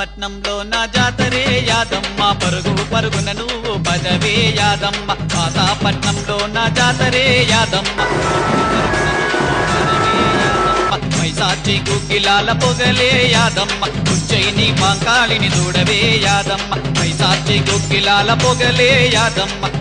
పట్నంలో నా జాతరే యాదమ్మ పరుగు పరుగున నువ్వు పదవే యాదమ్మ పట్నంలో నా జాతరే యాదమ్మ మైసాచి గుగ్గిలాల పొగలే యాదమ్మ ఉజ్జయిని మాంకాళిని చూడవే యాదమ్మ మైసాచి గుగ్గిలాల పొగలే యాదమ్మ